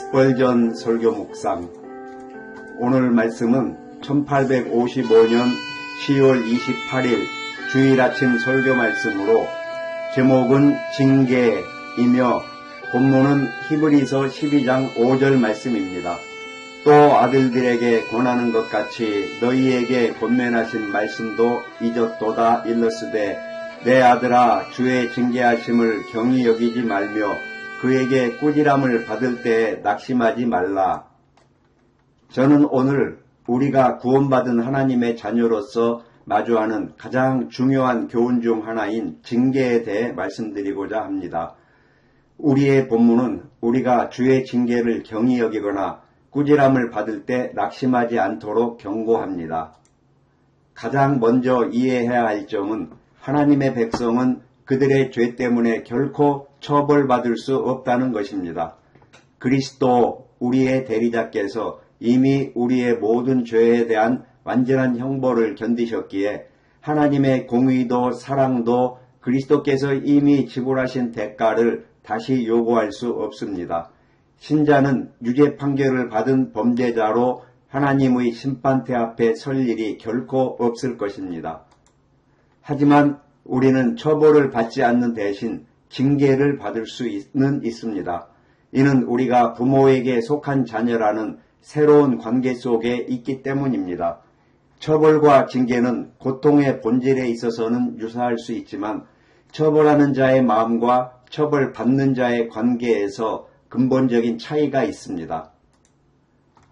습벌전 설교 묵상. 오늘 말씀은 1855년 10월 28일 주일 아침 설교 말씀으로 제목은 징계이며 본문은 히브리서 12장 5절 말씀입니다. 또 아들들에게 권하는 것 같이 너희에게 권면하신 말씀도 잊었도다 일렀으되 내 아들아 주의 징계하심을 경히 여기지 말며 그에게 꾸지람을 받을 때에 낙심하지 말라. 저는 오늘 우리가 구원받은 하나님의 자녀로서 마주하는 가장 중요한 교훈 중 하나인 징계에 대해 말씀드리고자 합니다. 우리의 본문은 우리가 주의 징계를 경히 여기거나 꾸지람을 받을 때 낙심하지 않도록 경고합니다. 가장 먼저 이해해야 할 점은 하나님의 백성은 그들의 죄 때문에 결코 처벌받을 수 없다는 것입니다. 그리스도 우리의 대리자께서 이미 우리의 모든 죄에 대한 완전한 형벌을 견디셨기에 하나님의 공의도 사랑도 그리스도께서 이미 지불하신 대가를 다시 요구할 수 없습니다. 신자는 유죄 판결을 받은 범죄자로 하나님의 심판대 앞에 설 일이 결코 없을 것입니다. 하지만 우리는 처벌을 받지 않는 대신 징계를 받을 수는 있습니다. 이는 우리가 부모에게 속한 자녀라는 새로운 관계 속에 있기 때문입니다. 처벌과 징계는 고통의 본질에 있어서는 유사할 수 있지만 처벌하는 자의 마음과 처벌받는 자의 관계에서 근본적인 차이가 있습니다.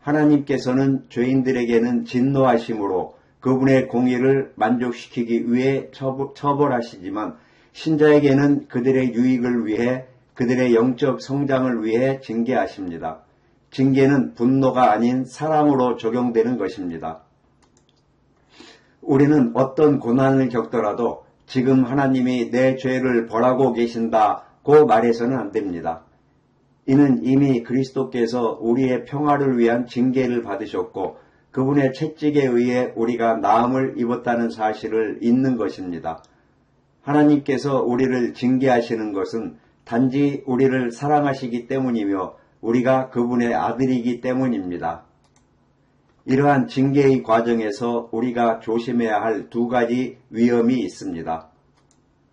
하나님께서는 죄인들에게는 진노하심으로 그분의 공의를 만족시키기 위해 처벌하시지만 신자에게는 그들의 유익을 위해 그들의 영적 성장을 위해 징계하십니다. 징계는 분노가 아닌 사랑으로 적용되는 것입니다. 우리는 어떤 고난을 겪더라도 지금 하나님이 내 죄를 벌하고 계신다고 말해서는 안 됩니다. 이는 이미 그리스도께서 우리의 평화를 위한 징계를 받으셨고 그분의 채찍에 의해 우리가 나음을 입었다는 사실을 잊는 것입니다. 하나님께서 우리를 징계하시는 것은 단지 우리를 사랑하시기 때문이며 우리가 그분의 아들이기 때문입니다. 이러한 징계의 과정에서 우리가 조심해야 할 두 가지 위험이 있습니다.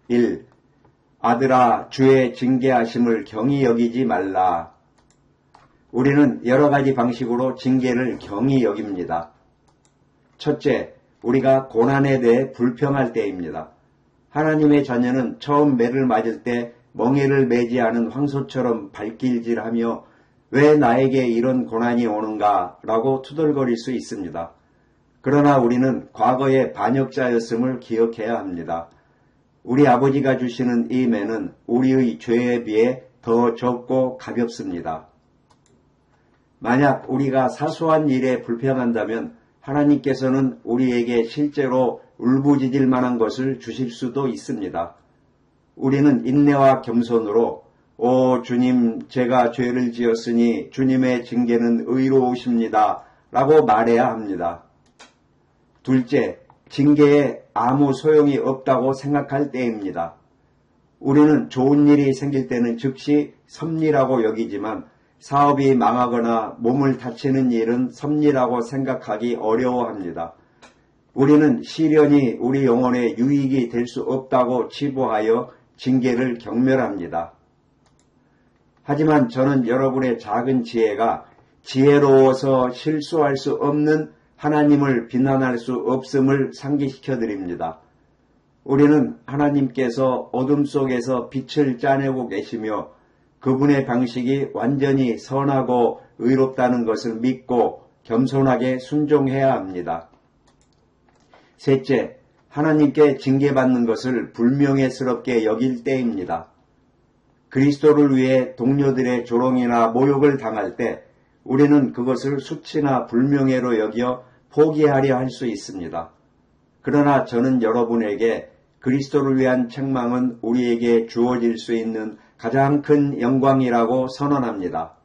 1. 아들아 주의 징계하심을 경히 여기지 말라. 우리는 여러 가지 방식으로 징계를 경히 여깁니다. 첫째, 우리가 고난에 대해 불평할 때입니다. 하나님의 자녀는 처음 매를 맞을 때 멍에를 매지 않은 황소처럼 발길질하며 왜 나에게 이런 고난이 오는가 라고 투덜거릴 수 있습니다. 그러나 우리는 과거의 반역자였음을 기억해야 합니다. 우리 아버지가 주시는 이 매는 우리의 죄에 비해 더 적고 가볍습니다. 만약 우리가 사소한 일에 불평한다면 하나님께서는 우리에게 실제로 울부짖을 만한 것을 주실 수도 있습니다. 우리는 인내와 겸손으로 오 주님 제가 죄를 지었으니 주님의 징계는 의로우십니다 라고 말해야 합니다. 둘째, 징계에 아무 소용이 없다고 생각할 때입니다. 우리는 좋은 일이 생길 때는 즉시 섭리라고 여기지만 사업이 망하거나 몸을 다치는 일은 섭리라고 생각하기 어려워합니다. 우리는 시련이 우리 영혼에 유익이 될 수 없다고 치부하여 징계를 경멸합니다. 하지만 저는 여러분의 작은 지혜가 지혜로워서 실수할 수 없는 하나님을 비난할 수 없음을 상기시켜 드립니다. 우리는 하나님께서 어둠 속에서 빛을 짜내고 계시며 그분의 방식이 완전히 선하고 의롭다는 것을 믿고 겸손하게 순종해야 합니다. 셋째, 하나님께 징계받는 것을 불명예스럽게 여길 때입니다. 그리스도를 위해 동료들의 조롱이나 모욕을 당할 때 우리는 그것을 수치나 불명예로 여겨 포기하려 할 수 있습니다. 그러나 저는 여러분에게 그리스도를 위한 책망은 우리에게 주어질 수 있는 가장 큰 영광이라고 선언합니다.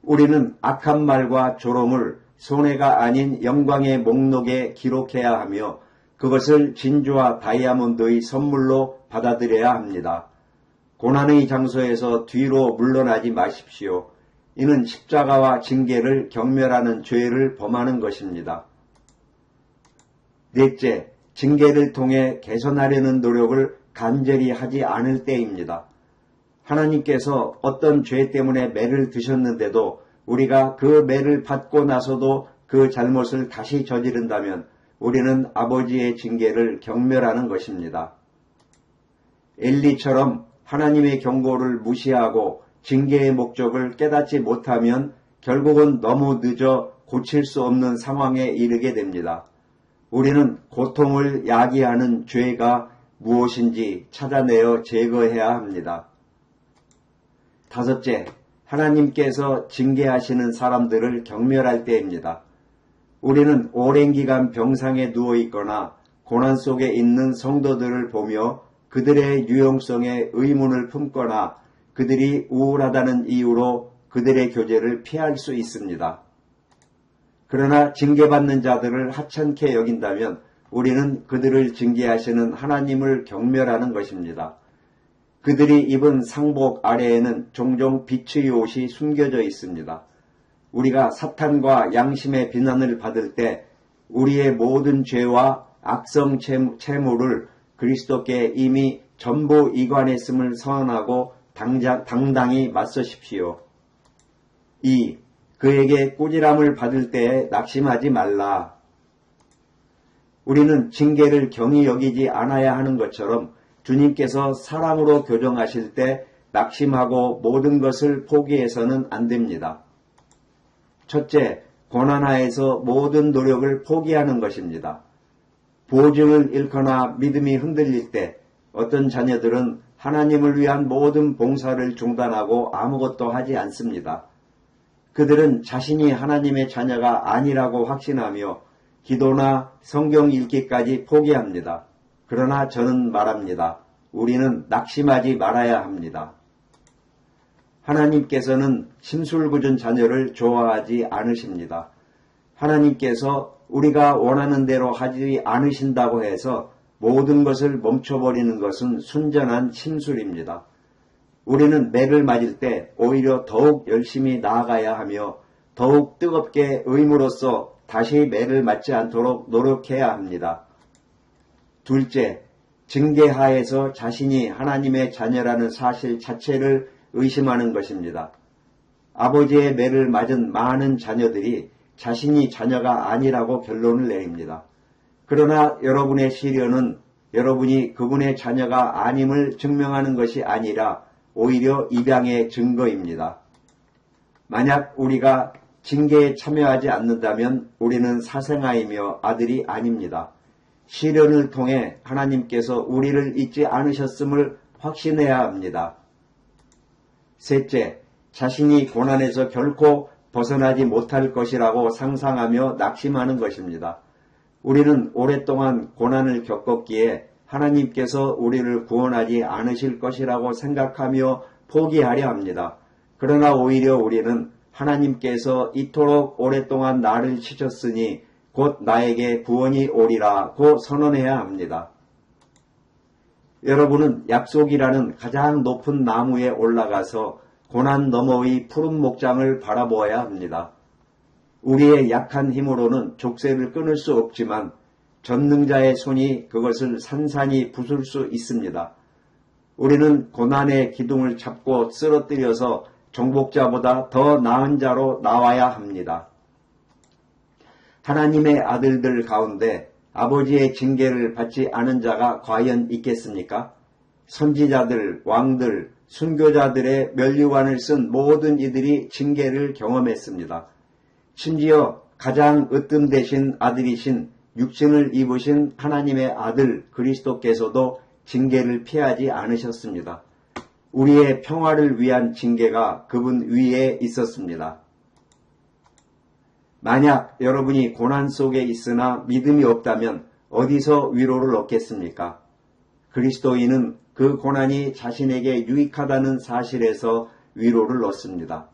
우리는 악한 말과 조롱을 손해가 아닌 영광의 목록에 기록해야 하며 그것을 진주와 다이아몬드의 선물로 받아들여야 합니다. 고난의 장소에서 뒤로 물러나지 마십시오. 이는 십자가와 징계를 경멸하는 죄를 범하는 것입니다. 넷째, 징계를 통해 개선하려는 노력을 간절히 하지 않을 때입니다. 하나님께서 어떤 죄 때문에 매를 드셨는데도 우리가 그 매를 받고 나서도 그 잘못을 다시 저지른다면 우리는 아버지의 징계를 경멸하는 것입니다. 엘리처럼 하나님의 경고를 무시하고 징계의 목적을 깨닫지 못하면 결국은 너무 늦어 고칠 수 없는 상황에 이르게 됩니다. 우리는 고통을 야기하는 죄가 무엇인지 찾아내어 제거해야 합니다. 다섯째, 하나님께서 징계하시는 사람들을 경멸할 때입니다. 우리는 오랜 기간 병상에 누워있거나 고난 속에 있는 성도들을 보며 그들의 유용성에 의문을 품거나 그들이 우울하다는 이유로 그들의 교제를 피할 수 있습니다. 그러나 징계받는 자들을 하찮게 여긴다면 우리는 그들을 징계하시는 하나님을 경멸하는 것입니다. 그들이 입은 상복 아래에는 종종 빛의 옷이 숨겨져 있습니다. 우리가 사탄과 양심의 비난을 받을 때 우리의 모든 죄와 악성 채무를 그리스도께 이미 전부 이관했음을 선언하고 당당히 맞서십시오. 2. 그에게 꾸지람을 받을 때에 낙심하지 말라. 우리는 징계를 경히 여기지 않아야 하는 것처럼 주님께서 사랑으로 교정하실 때 낙심하고 모든 것을 포기해서는 안 됩니다. 첫째, 고난하에서 모든 노력을 포기하는 것입니다. 보증을 잃거나 믿음이 흔들릴 때 어떤 자녀들은 하나님을 위한 모든 봉사를 중단하고 아무것도 하지 않습니다. 그들은 자신이 하나님의 자녀가 아니라고 확신하며 기도나 성경 읽기까지 포기합니다. 그러나 저는 말합니다. 우리는 낙심하지 말아야 합니다. 하나님께서는 심술궂은 자녀를 좋아하지 않으십니다. 하나님께서 우리가 원하는 대로 하지 않으신다고 해서 모든 것을 멈춰버리는 것은 순전한 심술입니다. 우리는 매를 맞을 때 오히려 더욱 열심히 나아가야 하며 더욱 뜨겁게 의무로서 다시 매를 맞지 않도록 노력해야 합니다. 둘째, 징계하에서 자신이 하나님의 자녀라는 사실 자체를 의심하는 것입니다. 아버지의 매를 맞은 많은 자녀들이 자신이 자녀가 아니라고 결론을 내립니다. 그러나 여러분의 시련은 여러분이 그분의 자녀가 아님을 증명하는 것이 아니라 오히려 입양의 증거입니다. 만약 우리가 징계에 참여하지 않는다면 우리는 사생아이며 아들이 아닙니다. 시련을 통해 하나님께서 우리를 잊지 않으셨음을 확신해야 합니다. 셋째, 자신이 고난에서 결코 벗어나지 못할 것이라고 상상하며 낙심하는 것입니다. 우리는 오랫동안 고난을 겪었기에 하나님께서 우리를 구원하지 않으실 것이라고 생각하며 포기하려 합니다. 그러나 오히려 우리는 하나님께서 이토록 오랫동안 나를 치셨으니 곧 나에게 구원이 오리라고 선언해야 합니다. 여러분은 약속이라는 가장 높은 나무에 올라가서 고난 너머의 푸른 목장을 바라보아야 합니다. 우리의 약한 힘으로는 족쇄를 끊을 수 없지만 전능자의 손이 그것을 산산이 부술 수 있습니다. 우리는 고난의 기둥을 잡고 쓰러뜨려서 정복자보다 더 나은 자로 나와야 합니다. 하나님의 아들들 가운데 아버지의 징계를 받지 않은 자가 과연 있겠습니까? 선지자들, 왕들, 순교자들의 면류관을 쓴 모든 이들이 징계를 경험했습니다. 심지어 가장 으뜸되신 아들이신 육신을 입으신 하나님의 아들 그리스도께서도 징계를 피하지 않으셨습니다. 우리의 평화를 위한 징계가 그분 위에 있었습니다. 만약 여러분이 고난 속에 있으나 믿음이 없다면 어디서 위로를 얻겠습니까? 그리스도인은 그 고난이 자신에게 유익하다는 사실에서 위로를 얻습니다.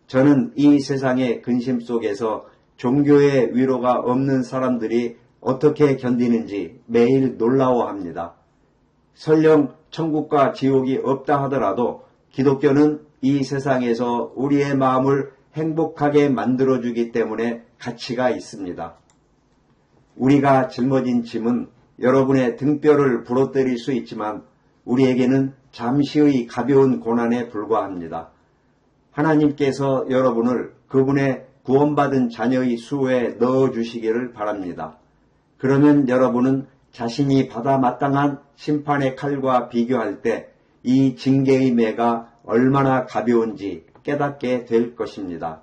저는 이 세상의 근심 속에서 종교의 위로가 없는 사람들이 어떻게 견디는지 매일 놀라워합니다. 설령 천국과 지옥이 없다 하더라도 기독교는 이 세상에서 우리의 마음을 행복하게 만들어주기 때문에 가치가 있습니다. 우리가 짊어진 짐은 여러분의 등뼈를 부러뜨릴 수 있지만 우리에게는 잠시의 가벼운 고난에 불과합니다. 하나님께서 여러분을 그분의 구원받은 자녀의 수에 넣어주시기를 바랍니다. 그러면 여러분은 자신이 받아 마땅한 심판의 칼과 비교할 때 이 징계의 매가 얼마나 가벼운지 깨닫게 될 것입니다.